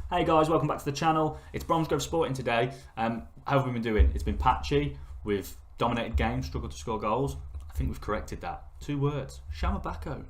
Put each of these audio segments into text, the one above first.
Hey guys, welcome back to the channel. It's Bromsgrove Sporting today. How have we been doing? It's been patchy. We've dominated games, struggled to score goals. I think we've corrected that. 2 words. SHAMA BAKO.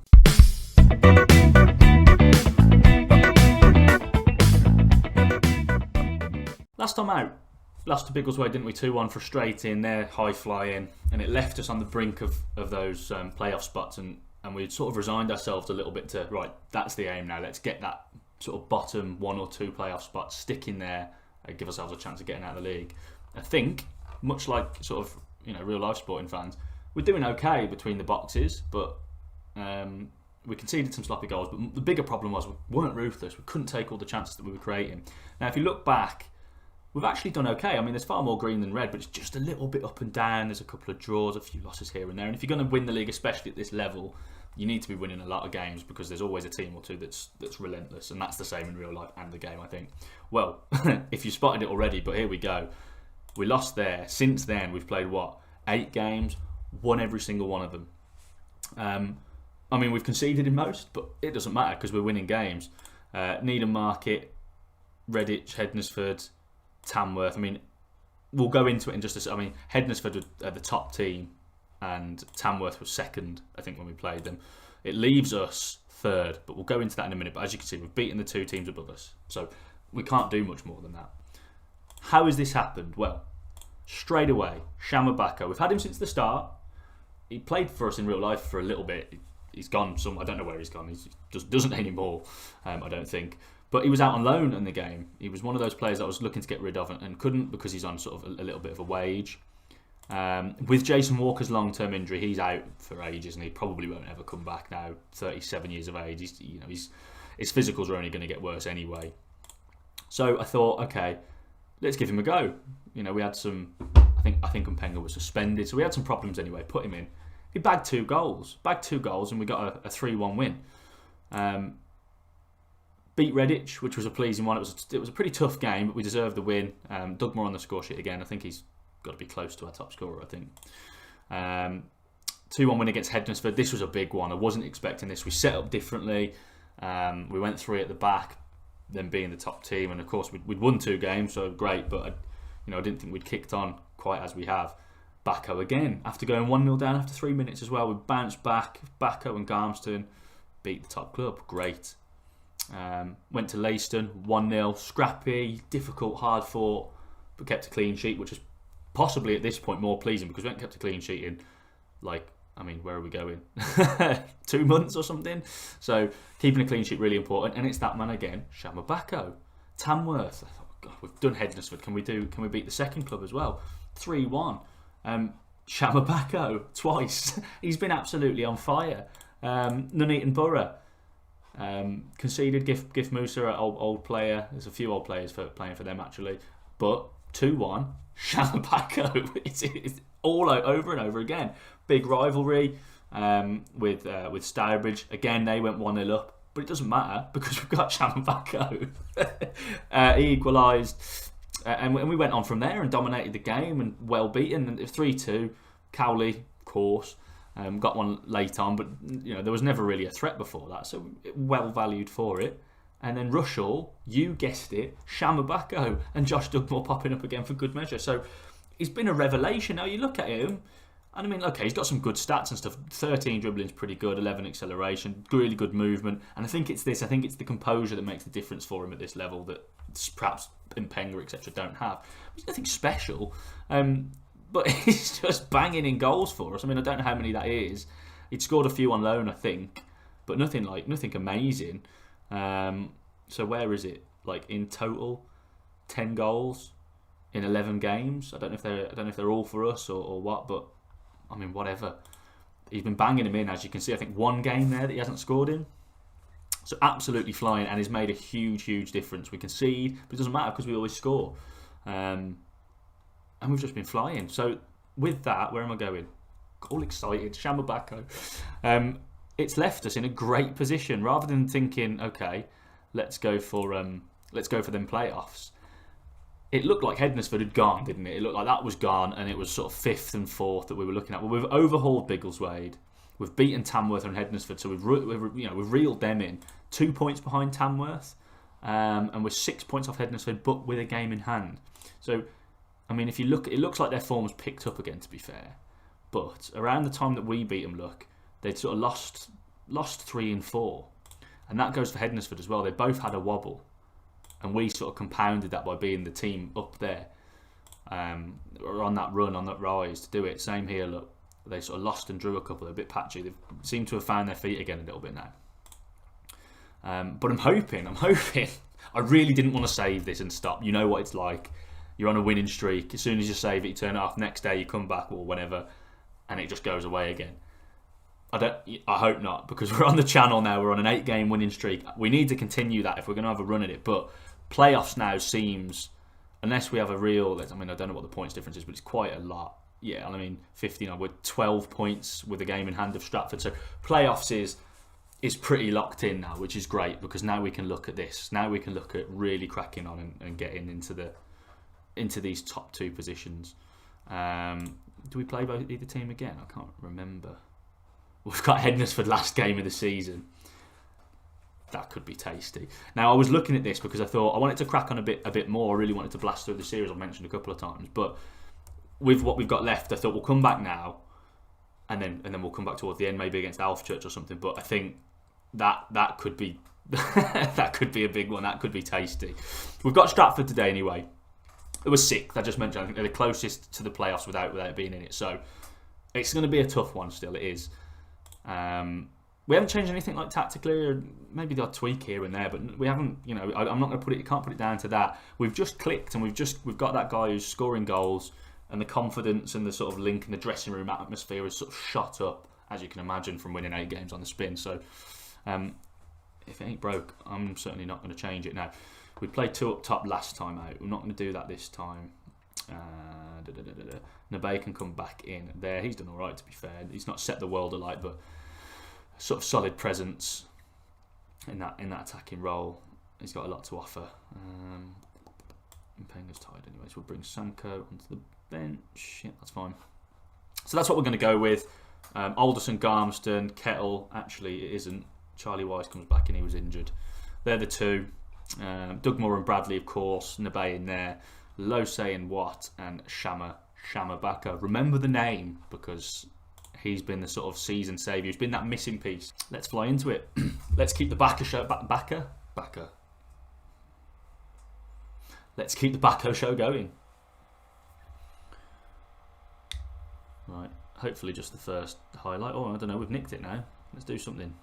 Last time out, lost to Biggleswade, didn't we? 2-1, frustrating. They're high flying, and it left us on the brink of those playoff spots, and we'd sort of resigned ourselves a little bit to, right, that's the aim now. Let's get that sort of bottom 1 or 2 playoff spots, stick in there, give ourselves a chance of getting out of the league. I think, much like sort of real life sporting fans, we're doing okay between the boxes, but we conceded some sloppy goals. But the bigger problem was we weren't ruthless. We couldn't take all the chances that we were creating. Now, if you look back, we've actually done okay. I mean, there's far more green than red, but it's just a little bit up and down. There's a couple of draws, a few losses here and there. And if you're going to win the league, especially at this level, you need to be winning a lot of games because there's always a team or two that's relentless, and that's the same in real life and the game, I think. Well, if you spotted it already, but here we go. We lost there. Since then, we've played, 8 games, won every single one of them. I mean, we've conceded in most, but it doesn't matter because we're winning games. Needham Market, Redditch, Hednesford, Tamworth. I mean, we'll go into it in just a second. I mean, Hednesford were the top team, and Tamworth was second, I think, when we played them. It leaves us third, but we'll go into that in a minute. But as you can see, we've beaten the 2 teams above us, so we can't do much more than that. How has this happened? Well, straight away, SHAMA BAKO. We've had him since the start. He played for us in real life for a little bit. He's gone I don't know where he's gone. He just doesn't anymore, I don't think. But he was out on loan in the game. He was one of those players that I was looking to get rid of and couldn't because he's on sort of a little bit of a wage. With Jason Walker's long-term injury, he's out for ages, and he probably won't ever come back now. 37 years of age. His physicals are only going to get worse anyway. So I thought, okay, let's give him a go. We had some. I think Mpenga was suspended, so we had some problems anyway. Put him in. He bagged 2 goals, and we got a 3-1 win. Beat Redditch, which was a pleasing one. It was a pretty tough game, but we deserved the win. Dugmore on the score sheet again. I think he's got to be close to our top scorer, I think. 2-1 win against Hednesford. This was a big one. I wasn't expecting this. We set up differently. We went 3 at the back, them being the top team, and of course we'd won 2 games, so great. But I didn't think we'd kicked on quite as we have. BAKO again after going 1-0 down after 3 minutes as well. We bounced back. BAKO and Garmston beat the top club. Great. Went to Leiston 1-0. Scrappy, difficult, hard fought, but kept a clean sheet, which is possibly at this point more pleasing because we haven't kept a clean sheet in, where are we going? 2 months or something. So keeping a clean sheet really important, and it's that man again, SHAMA BAKO. Tamworth. I thought, God, we've done Hednesford. Can we beat the second club as well? 3-1. SHAMA BAKO twice. He's been absolutely on fire. Nuneaton Borough. Conceded Gif Musa, an old player. There's a few old players playing for them actually, but 2-1. SHAMA BAKO. It's all over and over again. Big rivalry with Stourbridge. Again, they went 1-0 up, but it doesn't matter because we've got SHAMA BAKO. He equalised, and we went on from there and dominated the game and well beaten. And it was 3-2. Cowley, of course, got one late on, but there was never really a threat before that, so well valued for it. And then Rushall, you guessed it, SHAMA BAKO, and Josh Dugmore popping up again for good measure. So he's been a revelation. Now you look at him, and I mean, okay, he's got some good stats and stuff. 13 dribbling's pretty good, 11 acceleration, really good movement. And I think it's the composure that makes the difference for him at this level that perhaps Mpenga, etc. don't have. He's nothing special, but he's just banging in goals for us. I mean, I don't know how many that is. He'd scored a few on loan, I think, but nothing amazing. So where is it? In total, 10 goals in 11 games. I don't know if they're all for us or what, but I mean, whatever. He's been banging them in, as you can see. I think 1 game there that he hasn't scored in. So absolutely flying, and has made a huge difference. We concede, but it doesn't matter because we always score. And we've just been flying. So with that, where am I going? All excited. SHAMA BAKO. It's left us in a great position. Rather than thinking, okay, let's go for them playoffs. It looked like Hednesford had gone, didn't it? It looked like that was gone, and it was sort of 5th and 4th that we were looking at. Well, we've overhauled Biggleswade. We've beaten Tamworth and Hednesford, so we've reeled them in. 2 points behind Tamworth. and we're 6 points off Hednesford, but with a game in hand. So, I mean, if you look, it looks like their form's picked up again, to be fair. But around the time that we beat them, they'd sort of lost 3 and 4, and that goes for Hednesford as well. They both had a wobble, and we sort of compounded that by being the team up there, or on that run, on that rise to do it. Same here. Look, they sort of lost and drew a couple. They're a bit patchy. They seem to have found their feet again a little bit now. But I'm hoping. I really didn't want to save this and stop. You know what it's like. You're on a winning streak. As soon as you save it, you turn it off. Next day, you come back or whenever, and it just goes away again. I hope not, because we're on the channel now. We're on an 8-game winning streak. We need to continue that if we're going to have a run at it. But playoffs now seems, unless we have a real, I mean, I don't know what the points difference is, but it's quite a lot. Yeah, I mean, 15. We're 12 points with a game in hand of Stratford. So playoffs is pretty locked in now, which is great, because now we can look at this. Now we can look at really cracking on and getting into these top 2 positions. Do we play either team again? I can't remember. We've got Hednesford last game of the season. That could be tasty. Now, I was looking at this because I thought I wanted to crack on a bit more. I really wanted to blast through the series I've mentioned a couple of times. But with what we've got left, I thought we'll come back now, and then we'll come back towards the end, maybe against Alfchurch or something. But I think that could be that could be a big one. That could be tasty. We've got Stratford today anyway. It was 6th, I just mentioned. I think they're the closest to the playoffs without being in it. So it's going to be a tough one still. It is. We haven't changed anything like tactically, or maybe the odd tweak here and there, but we haven't. You know, I'm not going to put it. You can't put it down to that. We've just clicked, and we've got that guy who's scoring goals, and the confidence and the sort of link in the dressing room atmosphere is sort of shot up, as you can imagine, from winning 8 games on the spin. So if it ain't broke, I'm certainly not going to change it now. We played 2 up top last time out. We're not going to do that this time. Nabe can come back in there. He's done all right, to be fair. He's not set the world alight, but sort of solid presence in that attacking role. He's got a lot to offer. Mpenga's tired anyway, so we'll bring Sanko onto the bench. Yeah, that's fine. So that's what we're going to go with. Alderson, Garmston, Kettle. Actually, it isn't. Charlie Wise comes back and he was injured. They're the 2. Dugmore and Bradley, of course. Nabe in there. Losey and Watt, and SHAMA BAKO. Remember the name, because he's been the sort of season saviour. He's been that missing piece. Let's fly into it. Let's keep the BAKO show. BAKO. Let's keep the BAKO show going. Right. Hopefully just the first highlight. Oh, I don't know. We've nicked it now. Let's do something.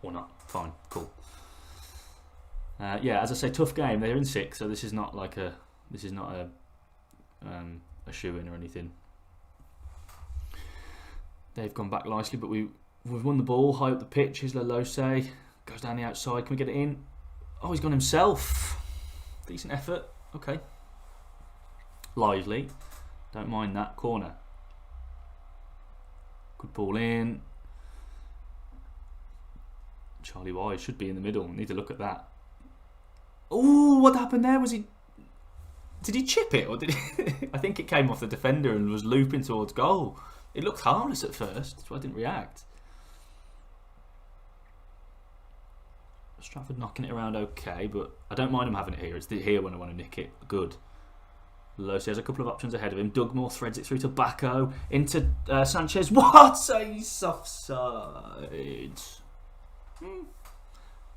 Or not. Fine. Cool. Yeah, as I say, tough game. They're in 6, so this is not a shoe-in or anything. They've gone back nicely, but we've won the ball high up the pitch. Here's Losey, goes down the outside. Can we get it in? Oh, he's gone himself. Decent effort. Okay. Lively. Don't mind that. Corner. Good ball in. Charlie Wise should be in the middle. Need to look at that. Oh, what happened there? Did he chip it, or did he? I think it came off the defender and was looping towards goal. It looked harmless at first, so I didn't react. Stratford knocking it around okay, but I don't mind him having it here. It's here when I want to nick it. Good. Losey has a couple of options ahead of him. Dugmore threads it through to BAKO, into Sanchez. What? He's offside.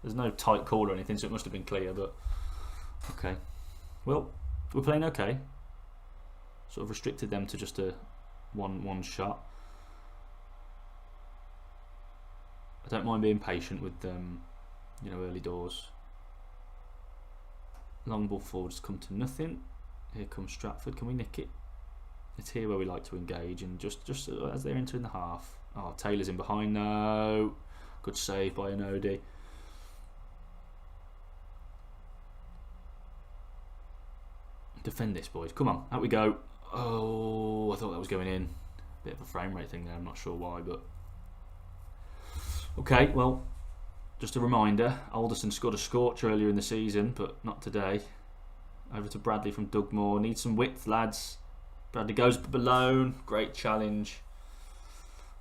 There's no tight call or anything, so it must have been clear, but okay. Well, we're playing okay. Sort of restricted them to just a one shot. I don't mind being patient with early doors. Long ball forward has come to nothing. Here comes Stratford. Can we nick it? It's here where we like to engage, and just as they're entering the half. Oh, Taylor's in behind. No. Good save by Anodi. Defend this, boys. Come on, out we go. Oh, I thought that was going in. Bit of a frame rate thing there. I'm not sure why, but okay. Well, just a reminder. Alderson scored a scorch earlier in the season, but not today. Over to Bradley from Dugmore. Need some width, lads. Bradley goes below. Great challenge.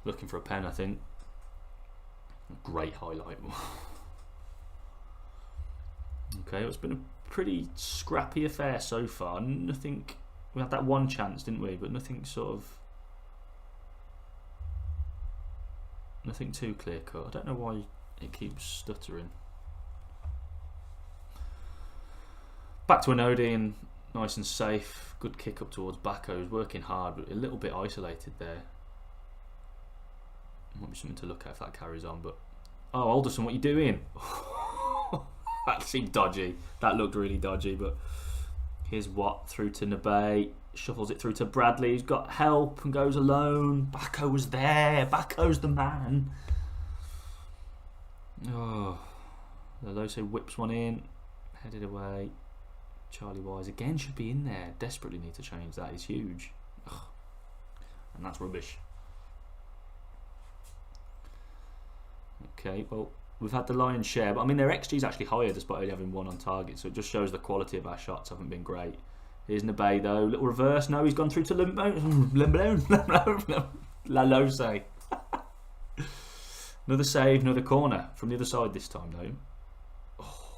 Looking for a pen, I think. Great highlight. Okay, it's been a pretty scrappy affair so far. Nothing. We had that one chance, didn't we? But nothing nothing too clear cut. I don't know why it keeps stuttering. Back to Anodi and nice and safe. Good kick up towards BAKO. He's working hard, but a little bit isolated there. Might be something to look at if that carries on. But oh, Alderson, what are you doing? That seemed dodgy. That looked really dodgy. But here's Watt through to Nabe. Shuffles it through to Bradley. He's got help and goes alone. BAKO was there. BAKO's the man. Oh, Lose whips one in. Headed away. Charlie Wise again should be in there. Desperately need to change that. He's huge. Ugh. And that's rubbish. Okay, well, we've had the lion's share, but I mean their XG is actually higher despite only having one on target, so it just shows the quality of our shots haven't been great. Here's Nabe though, little reverse. No, he's gone through to Lalose. Another save, another corner from the other side this time though. Oh,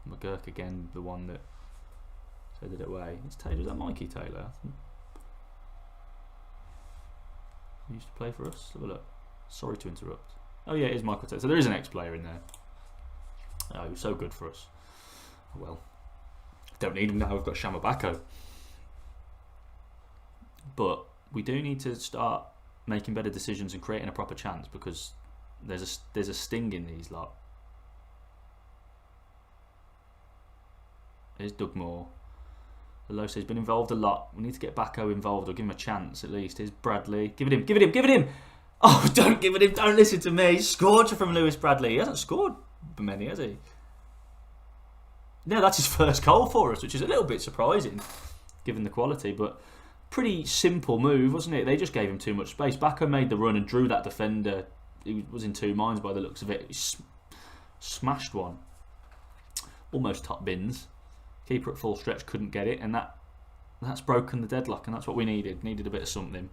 McGurk again, the one that headed it away. It's Taylor. Is that Mikey Taylor? He used to play for us. Have a look. Sorry to interrupt. Oh yeah, it is Michael Taylor. So there is an ex-player in there. Oh, he was so good for us. Well, don't need him now. We've got SHAMA BAKO. But we do need to start making better decisions and creating a proper chance, because there's a sting in these lot. Here's Doug Moore. Lose has been involved a lot. We need to get BAKO involved, or give him a chance at least. Here's Bradley. Give it him, give it him, give it him! Oh, don't give it him, don't listen to me. Scored from Lewis Bradley. He hasn't scored many, has he? No, that's his first goal for us, which is a little bit surprising, given the quality, but pretty simple move, wasn't it? They just gave him too much space. BAKO made the run and drew that defender. He was in two minds by the looks of it. He smashed one. Almost top bins. Keeper at full stretch couldn't get it, and that's broken the deadlock, and that's what we needed. Needed a bit of something.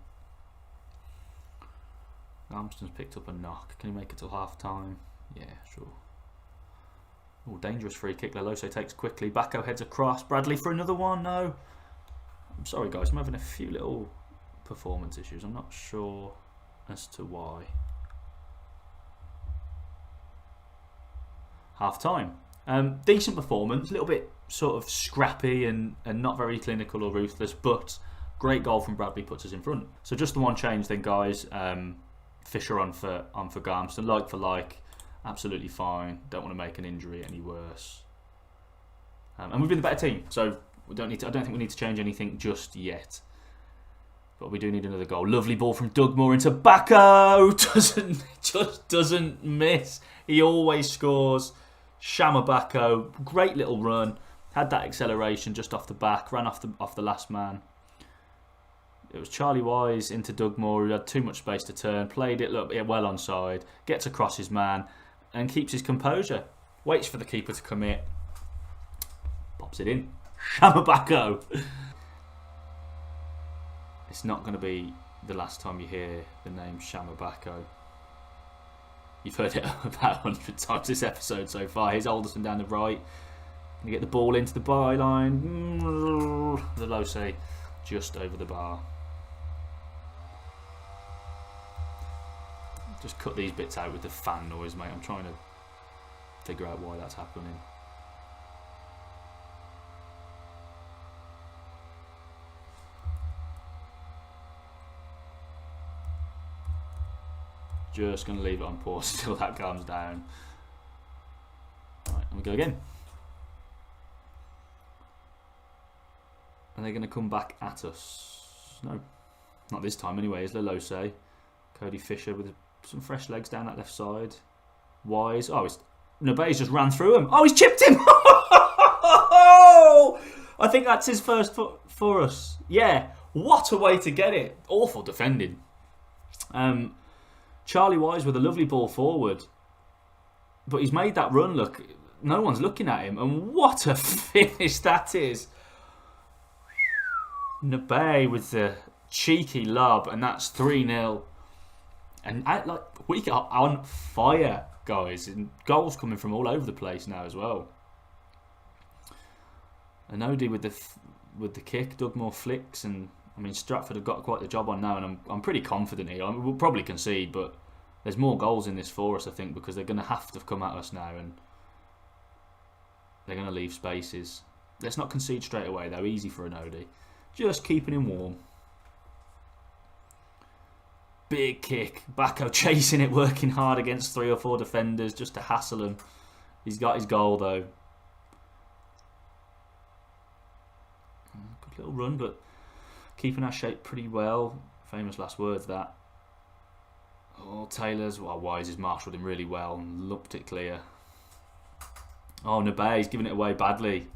Armstrong's picked up a knock. Can he make it till half time? Yeah, sure. Oh, dangerous free kick. Lalose takes quickly. BAKO heads across. Bradley for another one. No. I'm sorry, guys. I'm having a few little performance issues. I'm not sure as to why. Half time. Decent performance. A little bit sort of scrappy and not very clinical or ruthless, but great goal from Bradley puts us in front. So just the one change then, guys. Fisher on for Garmston, like for like, absolutely fine. Don't want to make an injury any worse. And we've been the better team, so we don't need to. I don't think we need to change anything just yet. But we do need another goal. Lovely ball from Doug Moore into BAKO. Doesn't miss. He always scores. SHAMA BAKO, great little run. Had that acceleration just off the back. Ran off the last man. It was Charlie Wise into Doug Moore, who had too much space to turn. Played it, look, well onside. Gets across his man and keeps his composure. Waits for the keeper to commit. Pops it in. SHAMA BAKO. It's not going to be the last time you hear the name SHAMA BAKO. You've heard it about 100 times this episode so far. Here's Alderson down the right. Gonna get the ball into the byline. The Lose just over the bar. Just cut these bits out with the fan noise, mate. I'm trying to figure out why that's happening. Just going to leave it on pause until that calms down. Right, and we go again. And they're going to come back at us. No, not this time anyway. Is Lalose. Cody Fisher with some fresh legs down that left side. Wise. Oh, Nabe's just ran through him. Oh, he's chipped him. I think that's his first for us. Yeah, what a way to get it. Awful defending. Charlie Wise with a lovely ball forward. But he's made that run look. No one's looking at him. And what a finish that is. Nabe with the cheeky lob. And that's 3-0. And we are on fire, guys. And goals coming from all over the place now as well. Anodi with the kick, Dugmore flicks, and I mean Stratford have got quite the job on now, and I'm pretty confident here. I mean, we'll probably concede, but there's more goals in this for us, I think, because they're going to have to come at us now, and they're going to leave spaces. Let's not concede straight away, though. Easy for Anodi. Just keeping him warm. Big kick. BAKO chasing it, working hard against 3 or 4 defenders just to hassle him. He's got his goal, though. Good little run, but keeping our shape pretty well. Famous last words, that. Oh, Taylor's, well, Wise has marshalled him really well and looked it clear. Oh, Nabay's giving it away badly.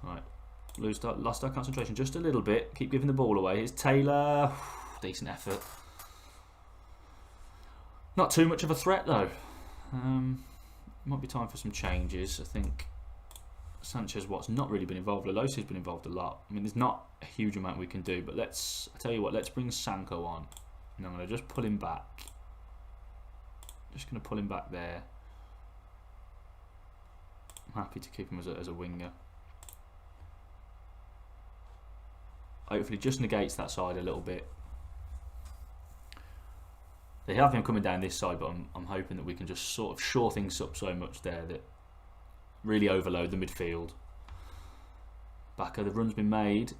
Right, lost our concentration just a little bit. Keep giving the ball away. Here's Taylor. Decent effort. Not too much of a threat, though. Might be time for some changes. I think Sanchez Watt's not really been involved. Lalosa's been involved a lot. I mean, there's not a huge amount we can do, but I tell you what, let's bring Sanko on. And I'm going to just pull him back. Just going to pull him back there. I'm happy to keep him as a winger. Hopefully just negates that side a little bit. They have him coming down this side, but I'm hoping that we can just sort of shore things up so much there that really overload the midfield. BAKO, the run's been made.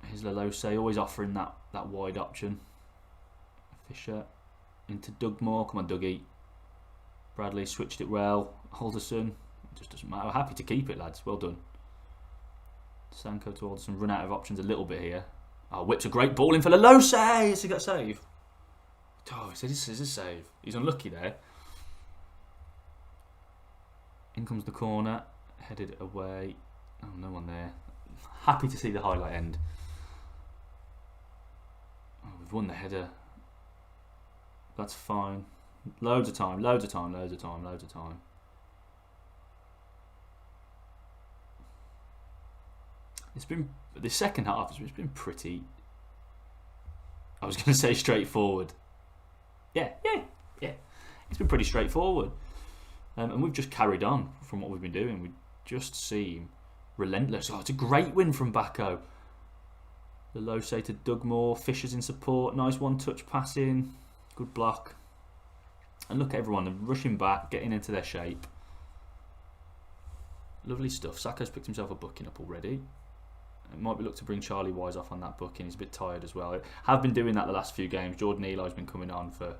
Here's Lalose, always offering that wide option. Fisher into Dugmore. Come on, Dougie. Bradley switched it well. Alderson, it just doesn't matter. Happy to keep it, lads. Well done. Sanko to Alderson. Run out of options a little bit here. Oh, whips a great ball in for Lalose. Has he got a save? Oh, this is a save. He's unlucky there. In comes the corner. Headed away. Oh, no one there. Happy to see the highlight end. Oh, we've won the header. That's fine. Loads of time, loads of time, loads of time, loads of time. It's been, the second half has been pretty, I was going to say straightforward. Yeah. It's been pretty straightforward. And we've just carried on from what we've been doing. We just seem relentless. Oh, it's a great win from BAKO. The low say to Dugmore. Fisher's in support. Nice one-touch passing. Good block. And look at everyone. They're rushing back, getting into their shape. Lovely stuff. Saka's picked himself a booking up already. It might be look to bring Charlie Wise off on that booking. He's a bit tired as well. Have been doing that the last few games. Jordan Eli's been coming on for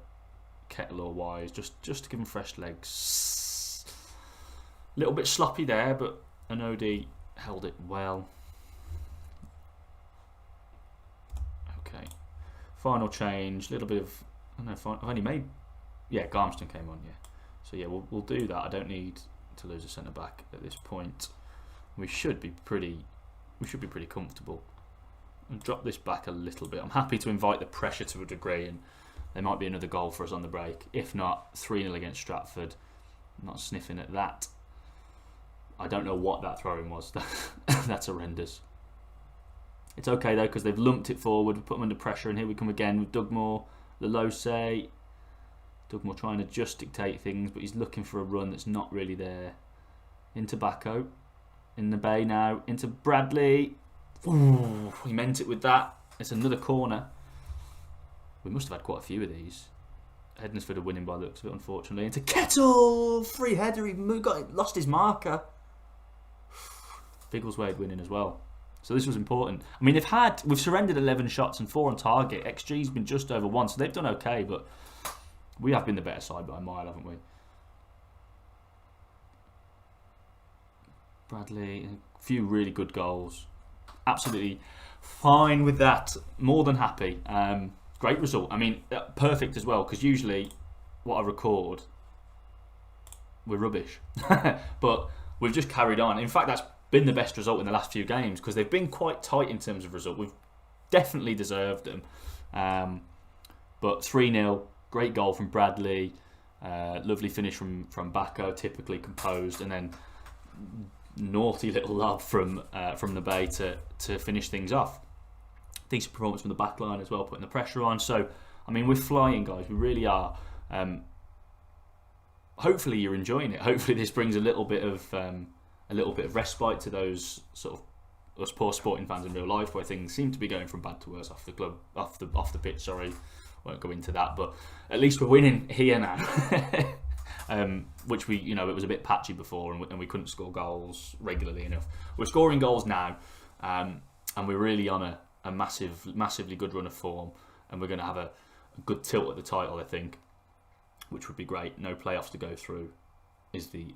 Kettle or Wise, just to give him fresh legs. A little bit sloppy there, but Anodi held it well. Okay. Final change. A little bit of, I don't know. I've only made. Yeah, Garmston came on. Yeah. So yeah, we'll do that. I don't need to lose a centre back at this point. We should be pretty comfortable. And drop this back a little bit. I'm happy to invite the pressure to a degree, and there might be another goal for us on the break. If not, 3-0 against Stratford. I'm not sniffing at that. I don't know what that throwing was. That's horrendous. It's okay though, because they've lumped it forward. We put them under pressure, and here we come again with Dugmore, Lalose. Dugmore trying to just dictate things, but he's looking for a run that's not really there. Into BAKO. In the bay now. Into Bradley. Ooh, he meant it with that. It's another corner. We must have had quite a few of these. Hednesford are winning by the looks of it, unfortunately. Into Kettle! Free header. He lost his marker. Biggleswade winning as well. So this was important. I mean, we've surrendered 11 shots and 4 on target. XG's been just over 1, so they've done okay, but we have been the better side by a mile, haven't we? Bradley, a few really good goals. Absolutely fine with that. More than happy. Great result. I mean, perfect as well, because usually what I record, we're rubbish. But we've just carried on. In fact, that's been the best result in the last few games, because they've been quite tight in terms of result. We've definitely deserved them. But 3-0, great goal from Bradley. Lovely finish from BAKO, typically composed, and then naughty little lob from the bay to finish things off. Decent performance from the back line as well, putting the pressure on. So, I mean, we're flying, guys. We really are. Hopefully, you're enjoying it. Hopefully, this brings a little bit of respite to those sort of us poor Sporting fans in real life, where things seem to be going from bad to worse off the pitch. Sorry, won't go into that, but at least we're winning here now. Which it was a bit patchy before, and we couldn't score goals regularly enough. We're scoring goals now, and we're really on a massively good run of form, and we're going to have a good tilt at the title, I think, which would be great. No playoffs to go through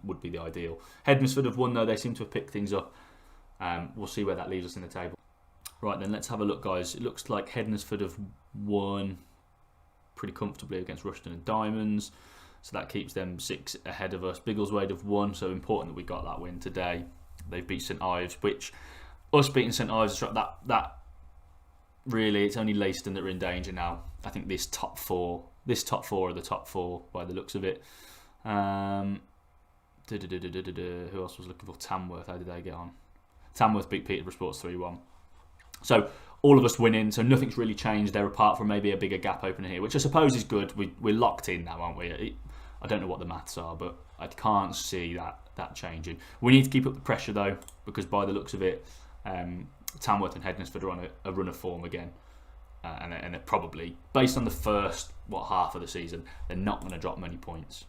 would be the ideal. Hednesford have won though; they seem to have picked things up. We'll see where that leaves us in the table. Right then, let's have a look, guys. It looks like Hednesford have won pretty comfortably against Rushden and Diamonds. So that keeps them 6 ahead of us. Biggleswade have won, so important that we got that win today. They've beat St Ives, which us beating St Ives, that really, it's only Leiston that are in danger now. I think this top four are the top 4 by the looks of it. Who else was looking for? Tamworth, how did they get on? Tamworth beat Peterborough Sports 3-1. So all of us winning, so nothing's really changed there apart from maybe a bigger gap opening here, which I suppose is good. We're locked in now, aren't we? I don't know what the maths are, but I can't see that changing. We need to keep up the pressure though, because by the looks of it, Tamworth and Hednesford are on a run of form again, and they're probably, based on the first half of the season, they're not going to drop many points.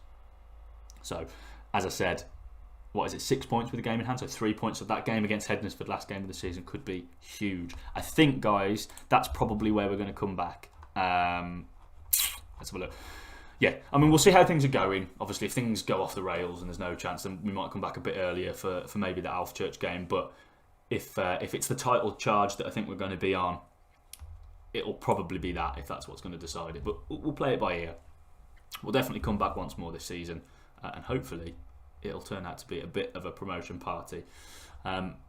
So, as I said, 6 points with a game in hand, so 3 points of that game against Hednesford, last game of the season, could be huge. I think, guys, that's probably where we're going to come back. Let's have a look. Yeah, I mean, we'll see how things are going. Obviously, if things go off the rails and there's no chance, then we might come back a bit earlier for maybe the Alfchurch game. But if it's the title charge that I think we're going to be on, it'll probably be that, if that's what's going to decide it. But we'll play it by ear. We'll definitely come back once more this season, and hopefully it'll turn out to be a bit of a promotion party.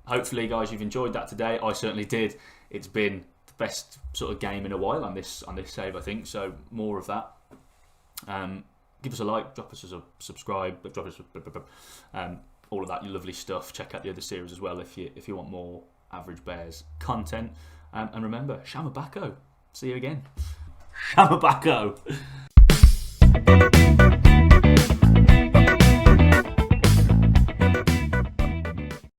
Hopefully, guys, you've enjoyed that today. I certainly did. It's been the best sort of game in a while on this save, I think. So more of that. Give us a like, drop us a subscribe, drop us all of that lovely stuff. Check out the other series as well if you want more Average Bears content. And remember, SHAMA BAKO. See you again. SHAMA BAKO.